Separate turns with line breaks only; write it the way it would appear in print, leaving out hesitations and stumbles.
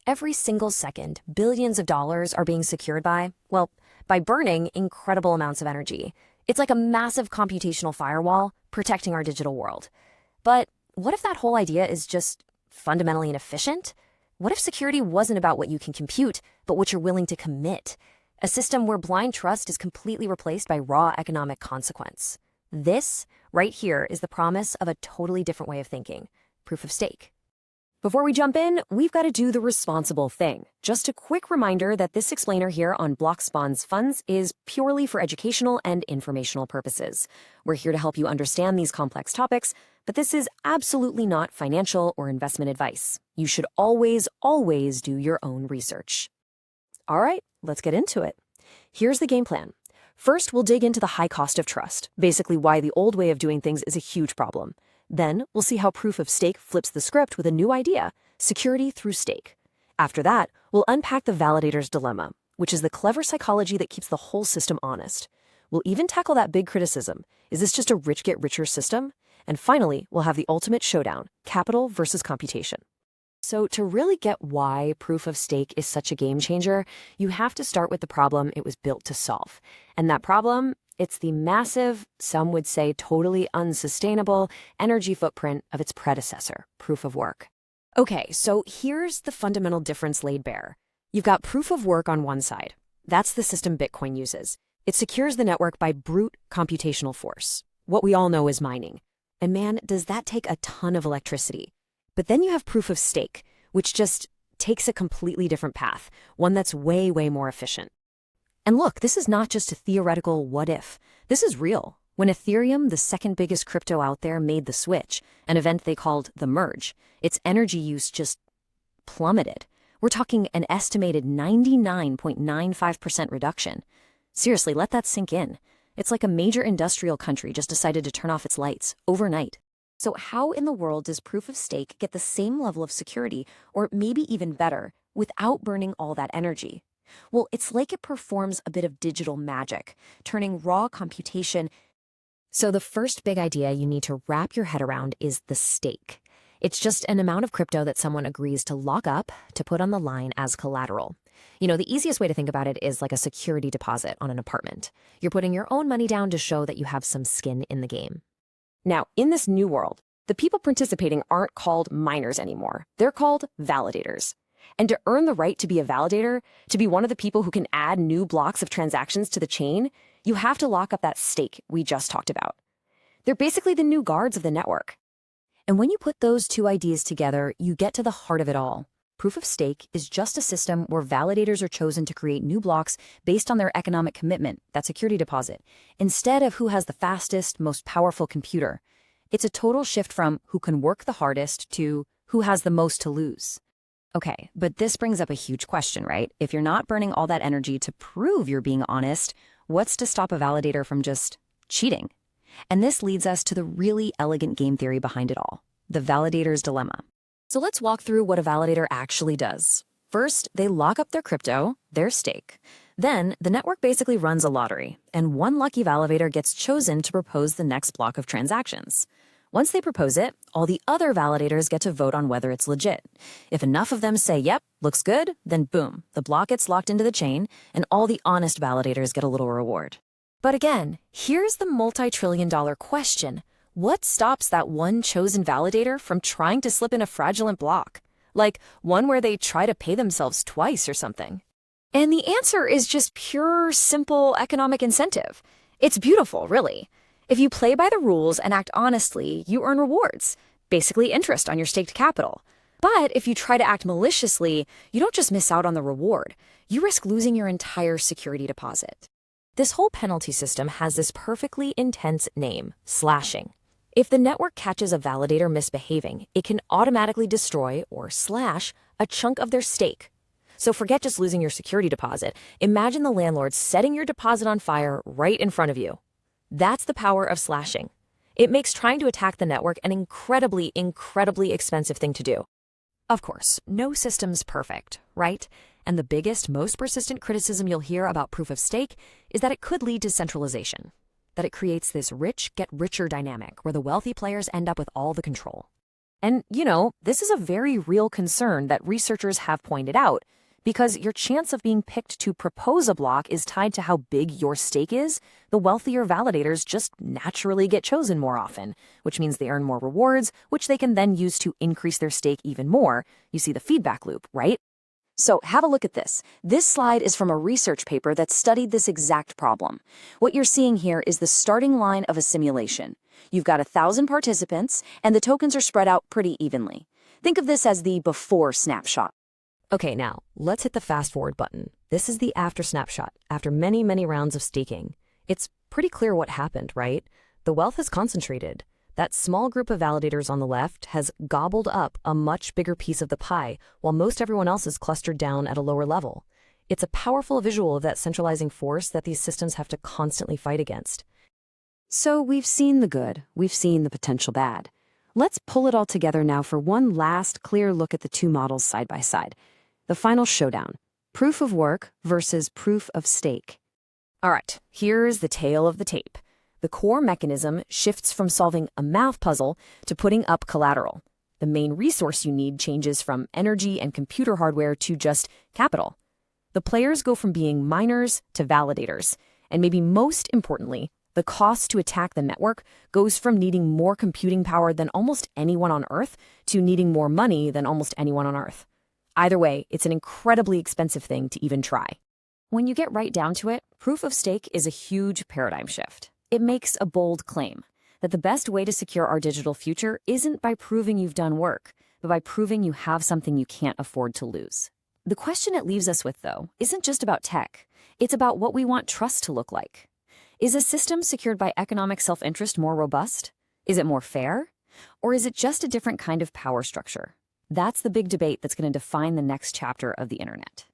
Every single second, billions of dollars are being secured by burning incredible amounts of energy. It's like a massive computational firewall protecting our digital world. But what if that whole idea is just fundamentally inefficient? What if security wasn't about what you can compute, but what you're willing to commit? A system where blind trust is completely replaced by raw economic consequence. This, right here, is the promise of a totally different way of thinking: proof of stake. Before we jump in, we've got to do the responsible thing. Just a quick reminder that this explainer here on Blockspawn's funds is purely for educational and informational purposes. We're here to help you understand these complex topics, but this is absolutely not financial or investment advice. You should always do your own research. All right, let's get into it. Here's the game plan. First, we'll dig into the high cost of trust, basically why the old way of doing things is a huge problem. Then, we'll see how proof of stake flips the script with a new idea: security through stake. After that, we'll unpack the validator's dilemma, which is the clever psychology that keeps the whole system honest. We'll even tackle that big criticism: is this just a rich-get-richer system? And finally, we'll have the ultimate showdown: capital versus computation. So to really get why proof of stake is such a game changer, you have to start with the problem it was built to solve. And that problem, it's the massive, some would say totally unsustainable, energy footprint of its predecessor, proof of work. Okay, so here's the fundamental difference laid bare. You've got proof of work on one side. That's the system Bitcoin uses. It secures the network by brute computational force, what we all know as mining. And man, does that take a ton of electricity. But then you have proof of stake, which just takes a completely different path, one that's way more efficient. And look, this is not just a theoretical what if. This is real. When Ethereum, the second biggest crypto out there, made the switch, an event they called the merge, its energy use just plummeted. We're talking an estimated 99.95% reduction. Seriously, let that sink in. It's like a major industrial country just decided to turn off its lights overnight. So how in the world does proof of stake get the same level of security, or maybe even better, without burning all that energy? Well, it's like it performs a bit of digital magic, turning raw computation. So the first big idea you need to wrap your head around is the stake. It's just an amount of crypto that someone agrees to lock up, to put on the line as collateral. You know, the easiest way to think about it is like a security deposit on an apartment. You're putting your own money down to show that you have some skin in the game. Now, in this new world, the people participating aren't called miners anymore. They're called validators. And to earn the right to be a validator, to be one of the people who can add new blocks of transactions to the chain, you have to lock up that stake we just talked about. They're basically the new guards of the network. And when you put those two ideas together, you get to the heart of it all. Proof of stake is just a system where validators are chosen to create new blocks based on their economic commitment, that security deposit, instead of who has the fastest, most powerful computer. It's a total shift from who can work the hardest to who has the most to lose. Okay, but this brings up a huge question, right? If you're not burning all that energy to prove you're being honest, what's to stop a validator from just cheating? And this leads us to the really elegant game theory behind it all, the validator's dilemma. So let's walk through what a validator actually does. First, they lock up their crypto, their stake. Then, the network basically runs a lottery, and one lucky validator gets chosen to propose the next block of transactions. Once they propose it, all the other validators get to vote on whether it's legit. If enough of them say, yep, looks good, then boom, the block gets locked into the chain, and all the honest validators get a little reward. But again, here's the multi-trillion-dollar question. What stops that one chosen validator from trying to slip in a fraudulent block? Like one where they try to pay themselves twice or something? And the answer is just pure, simple economic incentive. It's beautiful, really. If you play by the rules and act honestly, you earn rewards, basically interest on your staked capital. But if you try to act maliciously, you don't just miss out on the reward. You risk losing your entire security deposit. This whole penalty system has this perfectly intense name: slashing. If the network catches a validator misbehaving, it can automatically destroy or slash a chunk of their stake. So forget just losing your security deposit. Imagine the landlord setting your deposit on fire right in front of you. That's the power of slashing. It makes trying to attack the network an incredibly expensive thing to do. Of course, no system's perfect, right? And the biggest, most persistent criticism you'll hear about proof of stake is that it could lead to centralization, that it creates this rich get richer dynamic where the wealthy players end up with all the control. And, this is a very real concern that researchers have pointed out, because your chance of being picked to propose a block is tied to how big your stake is. The wealthier validators just naturally get chosen more often, which means they earn more rewards, which they can then use to increase their stake even more. You see the feedback loop, right? So have a look at this. This slide is from a research paper that studied this exact problem. What you're seeing here is the starting line of a simulation. You've got 1,000 participants, and the tokens are spread out pretty evenly. Think of this as the before snapshot.
Okay, now, let's hit the fast forward button. This is the after snapshot, after many, many rounds of staking. It's pretty clear what happened, right? The wealth is concentrated. That small group of validators on the left has gobbled up a much bigger piece of the pie, while most everyone else is clustered down at a lower level. It's a powerful visual of that centralizing force that these systems have to constantly fight against.
So we've seen the good, we've seen the potential bad. Let's pull it all together now for one last clear look at the two models side by side. The final showdown, proof of work versus proof of stake. All right, here's the tale of the tape. The core mechanism shifts from solving a math puzzle to putting up collateral. The main resource you need changes from energy and computer hardware to just capital. The players go from being miners to validators, and maybe most importantly, the cost to attack the network goes from needing more computing power than almost anyone on Earth to needing more money than almost anyone on Earth. Either way, it's an incredibly expensive thing to even try. When you get right down to it, proof of stake is a huge paradigm shift. It makes a bold claim that the best way to secure our digital future isn't by proving you've done work, but by proving you have something you can't afford to lose. The question it leaves us with, though, isn't just about tech. It's about what we want trust to look like. Is a system secured by economic self-interest more robust? Is it more fair? Or is it just a different kind of power structure? That's the big debate that's going to define the next chapter of the internet.